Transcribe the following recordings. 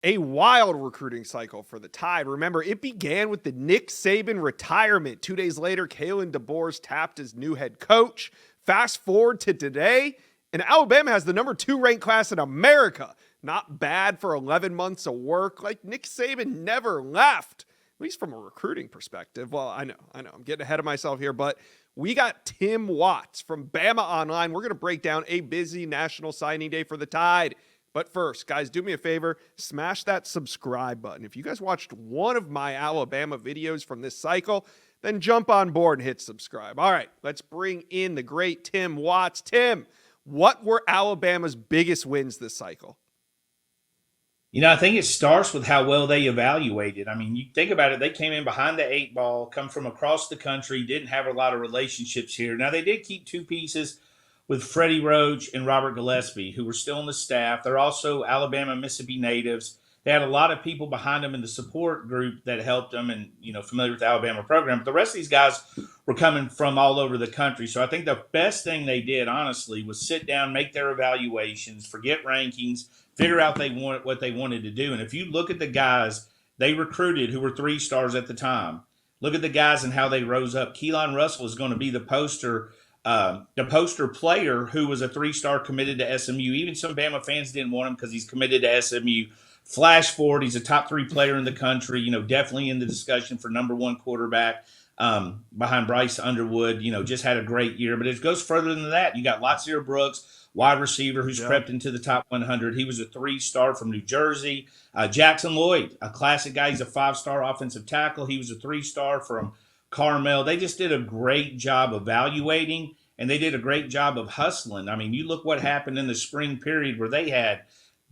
A wild recruiting cycle for the Tide. Remember, it began with the Nick Saban retirement. 2 days later, Kalen DeBoer tapped as new head coach. Fast forward to today, and Alabama has the number 2 ranked class in America. Not bad for 11 months of work. Like Nick Saban never left, at least from a recruiting perspective. Well, I know, I'm getting ahead of myself here, but we got Tim Watts from Bama Online. We're going to break down a busy National Signing Day for the Tide. But first, guys, do me a favor, smash that subscribe button. If you guys watched one of my Alabama videos from this cycle, then jump on board and hit subscribe. All right, let's bring in the great Tim Watts. Tim, what were Alabama's biggest wins this cycle? I think it starts with how well they evaluated. I mean, you think about it, they came in behind the eight ball, come from across the country, didn't have a lot of relationships here. Now, they did keep two pieces with Freddie Roach and Robert Gillespie, who were still on the staff. They're also Alabama, Mississippi natives. They had a lot of people behind them in the support group that helped them and, familiar with the Alabama program. But the rest of these guys were coming from all over the country. So I think the best thing they did, honestly, was sit down, make their evaluations, forget rankings, figure out what they wanted to do. And if you look at the guys they recruited who were 3-stars at the time, look at the guys and how they rose up. Keelan Russell is going to be the poster player who was a 3-star committed to SMU. Even some Bama fans didn't want him because he's committed to SMU. Flash forward, he's a top 3 player in the country, definitely in the discussion for number 1 quarterback behind Bryce Underwood, just had a great year. But it goes further than that. You got Latsir Brooks, wide receiver who's crept into the top 100. He was a 3-star from New Jersey. Jackson Lloyd, a classic guy. He's a 5-star offensive tackle. He was a 3-star from Carmel. They just did a great job evaluating, and they did a great job of hustling. I mean, you look what happened in the spring period where they had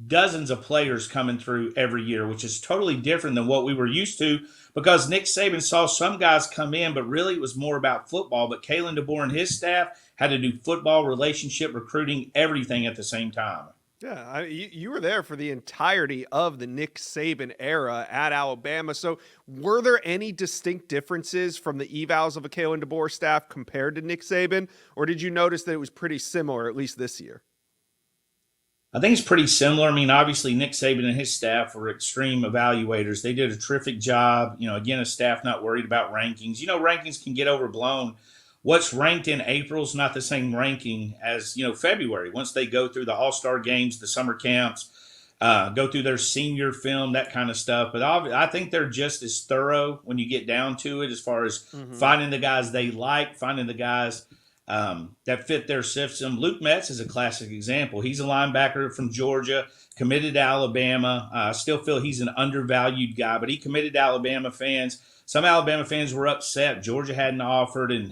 dozens of players coming through every year, which is totally different than what we were used to because Nick Saban saw some guys come in, but really it was more about football. But Kalen DeBoer and his staff had to do football, relationship, recruiting, everything at the same time. Yeah, you were there for the entirety of the Nick Saban era at Alabama. So were there any distinct differences from the evals of a Kalen DeBoer staff compared to Nick Saban? Or did you notice that it was pretty similar, at least this year? I think it's pretty similar. I mean, obviously, Nick Saban and his staff were extreme evaluators. They did a terrific job. Again, a staff not worried about rankings. Rankings can get overblown. What's ranked in April is not the same ranking as, February. Once they go through the all-star games, the summer camps, go through their senior film, that kind of stuff. But I think they're just as thorough when you get down to it as far as finding the guys they like, finding the guys that fit their system. Luke Metz is a classic example. He's a linebacker from Georgia, committed to Alabama. I still feel he's an undervalued guy, but he committed to Alabama fans. Some Alabama fans were upset. Georgia hadn't offered and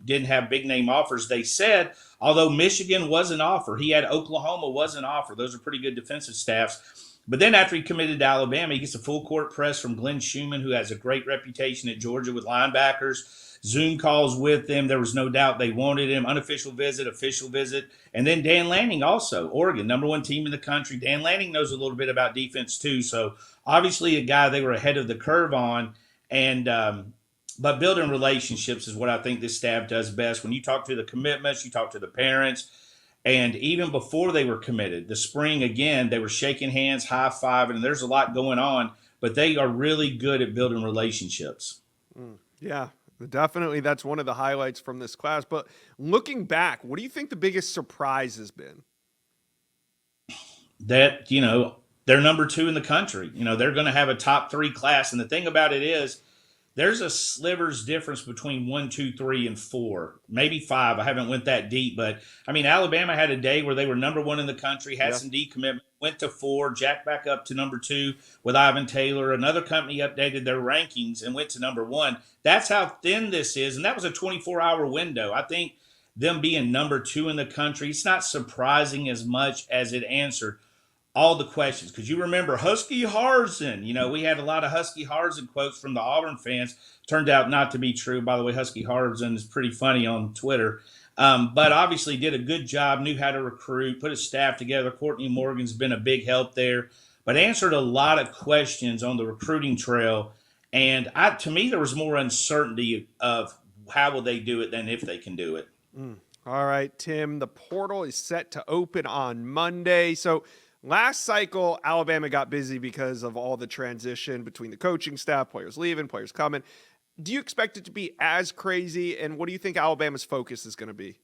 didn't have big name offers. They said, although Michigan was an offer, he had Oklahoma was an offer. Those are pretty good defensive staffs. But then after he committed to Alabama, he gets a full court press from Glenn Schumann, who has a great reputation at Georgia with linebackers. Zoom calls with them. There was no doubt they wanted him. Unofficial visit, official visit. And then Dan Lanning also, Oregon, number 1 team in the country. Dan Lanning knows a little bit about defense too. So obviously a guy they were ahead of the curve on. And but building relationships is what I think this staff does best. When you talk to the commitments, you talk to the parents, and even before they were committed, the spring, again, they were shaking hands, high-fiving, and there's a lot going on, but they are really good at building relationships. Yeah, definitely. That's one of the highlights from this class. But looking back, what do you think the biggest surprise has been? That, they're number 2 in the country. They're going to have a top 3 class. And the thing about it is there's a sliver's difference between 1, 2, 3, and 4, maybe 5. I haven't went that deep, but I mean, Alabama had a day where they were number 1 in the country, had some decommitment, went to 4, jacked back up to number 2 with Ivan Taylor. Another company updated their rankings and went to number 1. That's how thin this is. And that was a 24-hour window. I think them being number 2 in the country, it's not surprising as much as it answered all the questions. Because you remember Husky Harsin. We had a lot of Husky Harsin quotes from the Auburn fans. Turned out not to be true. By the way, Husky Harsin is pretty funny on Twitter. But obviously did a good job, knew how to recruit, put a staff together. Courtney Morgan's been a big help there. But answered a lot of questions on the recruiting trail. And to me, there was more uncertainty of how will they do it than if they can do it. All right, Tim, the portal is set to open on Monday. So Last cycle, Alabama got busy because of all the transition between the coaching staff, players leaving, players coming. Do you expect it to be as crazy? And what do you think Alabama's focus is going to be?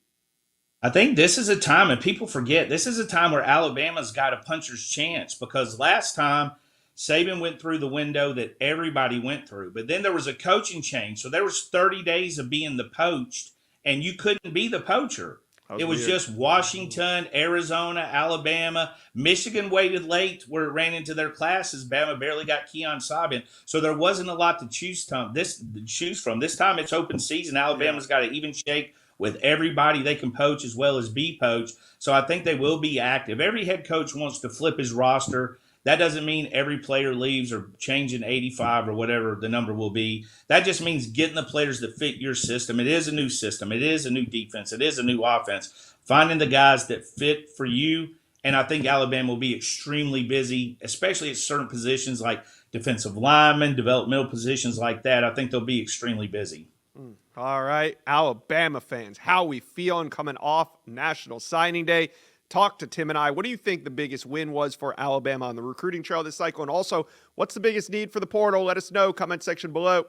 I think this is a time, and people forget, this is a time where Alabama's got a puncher's chance because last time Saban went through the window that everybody went through, but then there was a coaching change. So there was 30 days of being the poached, and you couldn't be the poacher. It was Weird. just Washington, Arizona, Alabama. Michigan waited late where it ran into their classes. Bama barely got Keon Saban. So there wasn't a lot to choose from. This time it's open season. Alabama's got an even shake with everybody they can poach as well as be poached. So I think they will be active. Every head coach wants to flip his roster. That doesn't mean every player leaves or changing 85 or whatever the number will be. That just means getting the players that fit your system. It is a new system. It is a new defense. It is a new offense. Finding the guys that fit for you. And I think Alabama will be extremely busy, especially at certain positions like defensive linemen, developmental positions like that. I think they'll be extremely busy. All right, Alabama fans, how we feeling coming off National Signing Day? Talk to Tim and I. What do you think the biggest win was for Alabama on the recruiting trail this cycle? And also, what's the biggest need for the portal? Let us know. Comment section below.